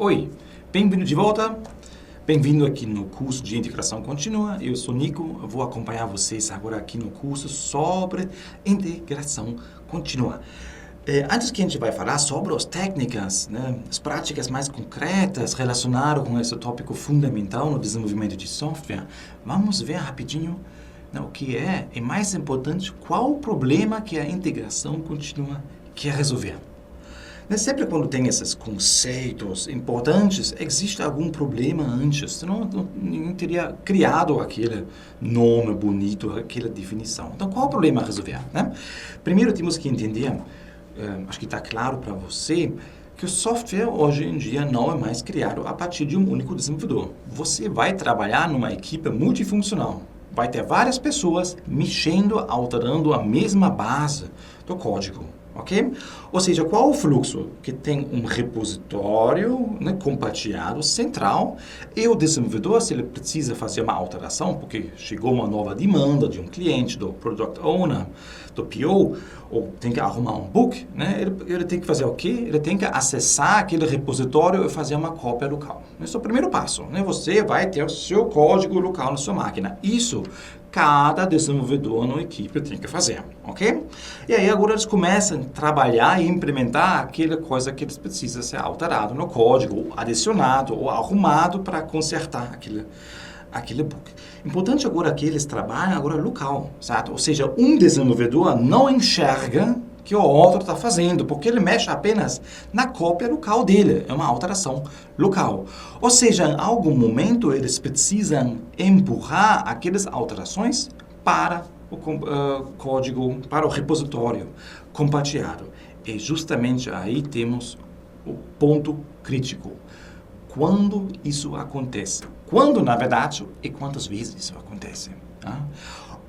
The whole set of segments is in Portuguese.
Oi, bem-vindo de volta. Bem-vindo aqui no curso de integração contínua. Eu sou Nico, eu vou acompanhar vocês agora aqui no curso sobre integração contínua. Antes que a gente vai falar sobre as técnicas, né, as práticas mais concretas relacionadas com esse tópico fundamental no desenvolvimento de software, vamos ver rapidinho, né, o que é, e mais importante, qual o problema que a integração contínua quer resolver. Sempre quando tem esses conceitos importantes, existe algum problema antes, senão não teria criado aquele nome bonito, aquela definição. Então, qual o problema a resolver? Né? Primeiro, temos que entender, acho que está claro para você, que o software hoje em dia não é mais criado a partir de um único desenvolvedor. Você vai trabalhar numa equipe multifuncional. Vai ter várias pessoas mexendo, alterando a mesma base do código. Ok? Ou seja, qual o fluxo? Que tem um repositório, né, compartilhado, central, e o desenvolvedor, se ele precisa fazer uma alteração, porque chegou uma nova demanda de um cliente, do Product Owner, do PO, ou tem que arrumar um bug, né, ele tem que fazer o quê? Ele tem que acessar aquele repositório e fazer uma cópia local. Esse é o primeiro passo. Né? Você vai ter o seu código local na sua máquina. Isso cada desenvolvedor na equipe tem que fazer, ok? E aí agora eles começam a trabalhar e implementar aquela coisa que eles precisam ser alterado no código, ou adicionado, ou arrumado para consertar aquele bug. Importante agora que eles trabalham agora local, certo? Ou seja, um desenvolvedor não enxerga que o outro está fazendo, porque ele mexe apenas na cópia local dele, é uma alteração local. Ou seja, em algum momento eles precisam empurrar aquelas alterações para o código, para o repositório compartilhado. E justamente aí temos o ponto crítico. Quando isso acontece? Quando, na verdade, e quantas vezes isso acontece? Tá?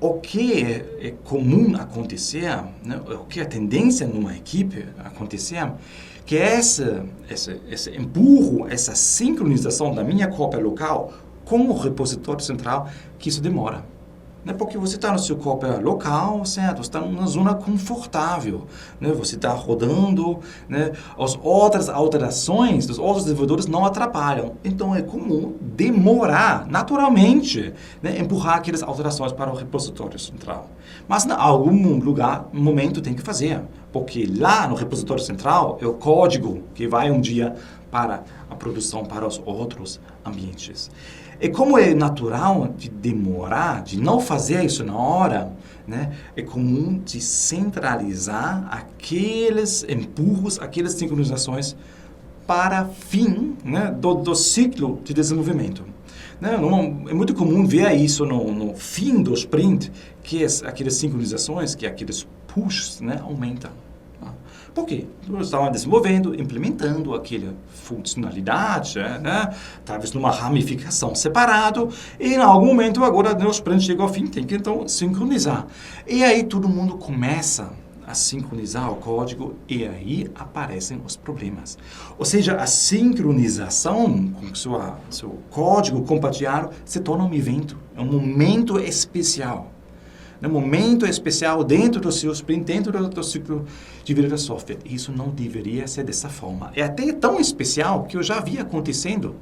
O que é comum acontecer, né, o que é a tendência numa equipe acontecer, que esse empurro, essa sincronização da minha cópia local com o repositório central, que isso demora. Né? Porque você está no seu cópia local, certo? Você está numa zona confortável. Né? Você está rodando, né? As outras alterações dos outros desenvolvedores não atrapalham. Então, é comum demorar, naturalmente, né? Empurrar aquelas alterações para o repositório central. Mas, em algum momento, tem que fazer. Porque lá no repositório central é o código que vai um dia para a produção para os outros ambientes. E como é natural de demorar, de não fazer isso na hora, né, é comum de centralizar aqueles empurros, aquelas sincronizações para fim, né, do ciclo de desenvolvimento. Né, é muito comum ver isso no fim do sprint, que aquelas sincronizações, que aqueles pushes, né, aumentam. Por quê? Nós estávamos desenvolvendo, implementando aquela funcionalidade, né? Talvez numa ramificação separada, e em algum momento agora o sprint chegou ao fim, tem que então sincronizar. E aí todo mundo começa a sincronizar o código e aí aparecem os problemas. Ou seja, a sincronização com seu código compartilhado se torna um evento, é um momento especial. Um momento especial dentro do seu sprint, dentro do ciclo de vida do software. Isso não deveria ser dessa forma. É até tão especial que eu já vi acontecendo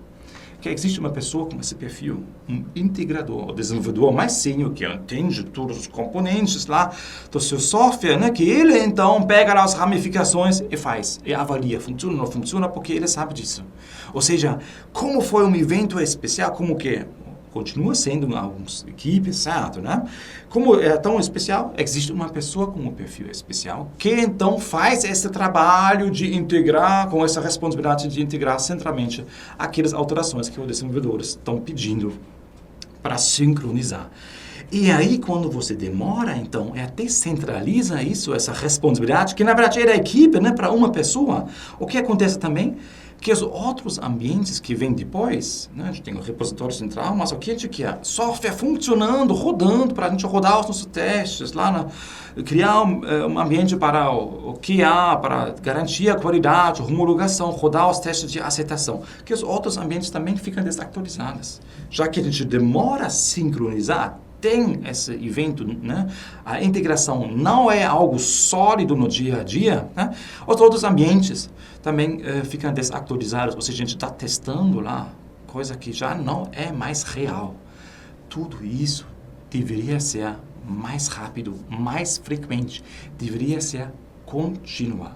que existe uma pessoa com esse perfil, um integrador, o desenvolvedor mais sênior, que entende todos os componentes lá do seu software, né? Que ele então pega lá as ramificações e faz, e avalia, funciona ou não funciona, porque ele sabe disso. Ou seja, como foi um evento especial, como que continua sendo em algumas equipes, certo, né? Como é tão especial, existe uma pessoa com um perfil especial que então faz esse trabalho de integrar, com essa responsabilidade de integrar centralmente aquelas alterações que os desenvolvedores estão pedindo para sincronizar. E aí, quando você demora, então, até centraliza isso, essa responsabilidade, que na verdade é da equipe, né, para uma pessoa, o que acontece também que os outros ambientes que vêm depois, né, a gente tem o repositório central, mas o que a gente quer? Software funcionando, rodando, para a gente rodar os nossos testes, lá criar um ambiente para o QA, para garantir a qualidade, homologação, rodar os testes de aceitação, que os outros ambientes também ficam desatualizados. Já que a gente demora a sincronizar tem esse evento, né? A integração não é algo sólido no dia a dia, né? Os outros ambientes também ficam desatualizados, ou seja, a gente está testando lá, coisa que já não é mais real. Tudo isso deveria ser mais rápido, mais frequente, deveria ser contínua.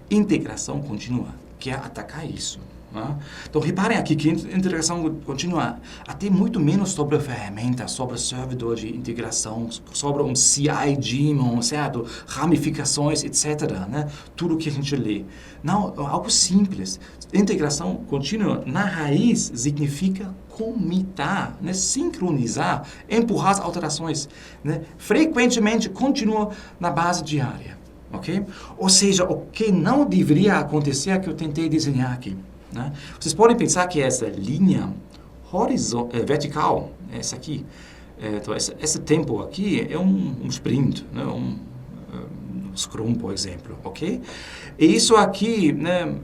Integração contínua quer atacar isso. Né? Então, reparem aqui que integração contínua até muito menos sobre a ferramenta, sobre o servidor de integração, sobre um CI daemon, certo? Ramificações, etc. Né? Tudo que a gente lê. Não, algo simples. Integração contínua, na raiz, significa comitar, né? Sincronizar, empurrar as alterações, né? Frequentemente, continua na base diária. Okay? Ou seja, o que não deveria acontecer é que eu tentei desenhar aqui. Né? Vocês podem pensar que essa linha vertical, essa aqui, então esse tempo aqui é um sprint, né? um Scrum, por exemplo, ok? E isso aqui, né,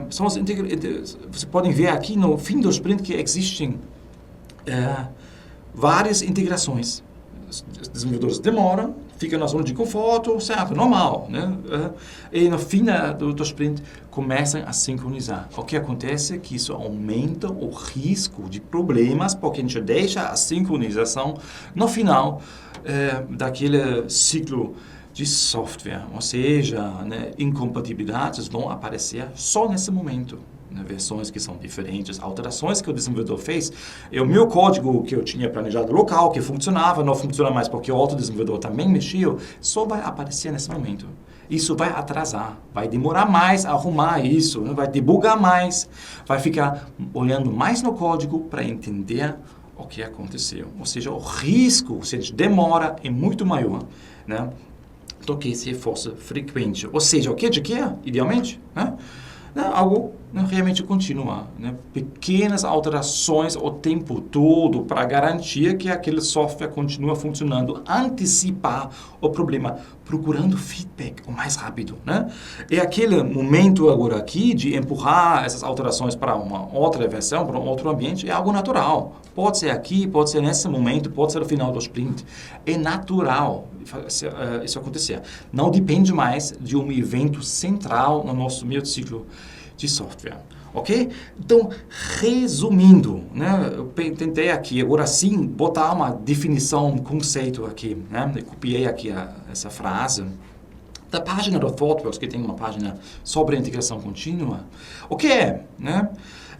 são os vocês podem ver aqui no fim do sprint que existem várias integrações. Os desenvolvedores demoram, ficam na zona de conforto, certo? Normal, né? E no fim do sprint começam a sincronizar. O que acontece é que isso aumenta o risco de problemas, porque a gente deixa a sincronização no final daquele ciclo de software. Ou seja, né, incompatibilidades vão aparecer só nesse momento. Né, versões que são diferentes, alterações que o desenvolvedor fez, e o meu código que eu tinha planejado local, que funcionava, não funciona mais porque o outro desenvolvedor também mexeu, só vai aparecer nesse momento. Isso vai atrasar, vai demorar mais a arrumar isso, né, vai debugar mais, vai ficar olhando mais no código para entender o que aconteceu. Ou seja, o risco, se a gente demora, é muito maior, né, do que se fosse frequente. Ou seja, o que a gente quer, idealmente, né? Algo realmente contínuo, né? Pequenas alterações o tempo todo para garantir que aquele software continua funcionando, antecipar o problema, procurando feedback o mais rápido, né? E aquele momento agora aqui de empurrar essas alterações para uma outra versão, para um outro ambiente, é algo natural. Pode ser aqui, pode ser nesse momento, pode ser no final do sprint. É natural isso acontecer. Não depende mais de um evento central no nosso meio ciclo de software. Ok? Então, resumindo, né, eu tentei aqui, agora sim, botar uma definição, um conceito aqui. Né? Eu copiei aqui essa frase da página do ThoughtWorks, que tem uma página sobre a integração contínua. O que é? Né?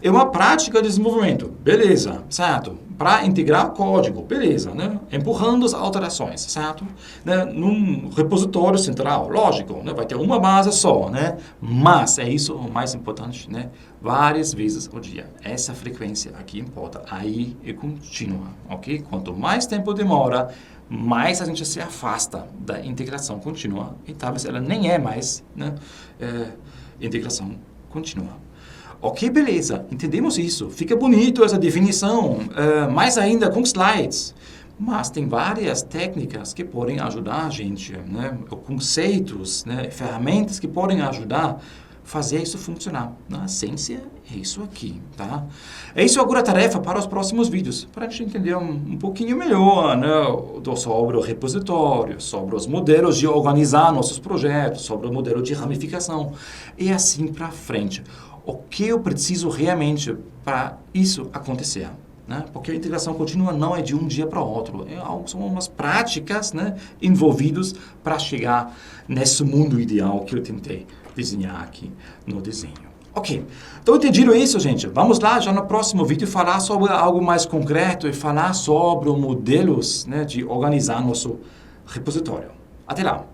É uma prática de desenvolvimento, beleza, certo? Para integrar código, beleza, né? Empurrando as alterações, certo? Né? Num repositório central, lógico, né? Vai ter uma base só, né? Mas é isso o mais importante, né? Várias vezes ao dia. Essa frequência aqui importa. Aí é contínua, ok? Quanto mais tempo demora, mais a gente se afasta da integração contínua. E talvez ela nem é mais, né? Integração contínua. Ok, beleza, entendemos isso. Fica bonito essa definição, mais ainda com slides. Mas tem várias técnicas que podem ajudar a gente, né? Conceitos, né? Ferramentas que podem ajudar a fazer isso funcionar. Na essência, é isso aqui, tá? É isso agora a tarefa para os próximos vídeos, para a gente entender um pouquinho melhor, né? Sobre o repositório, sobre os modelos de organizar nossos projetos, sobre o modelo de ramificação e assim para frente. O que eu preciso realmente para isso acontecer? Né? Porque a integração contínua não é de um dia para o outro. São umas práticas, né, envolvidas para chegar nesse mundo ideal que eu tentei desenhar aqui no desenho. Ok, então entendido isso, gente? Vamos lá, já no próximo vídeo, falar sobre algo mais concreto e falar sobre os modelos, né, de organizar nosso repositório. Até lá!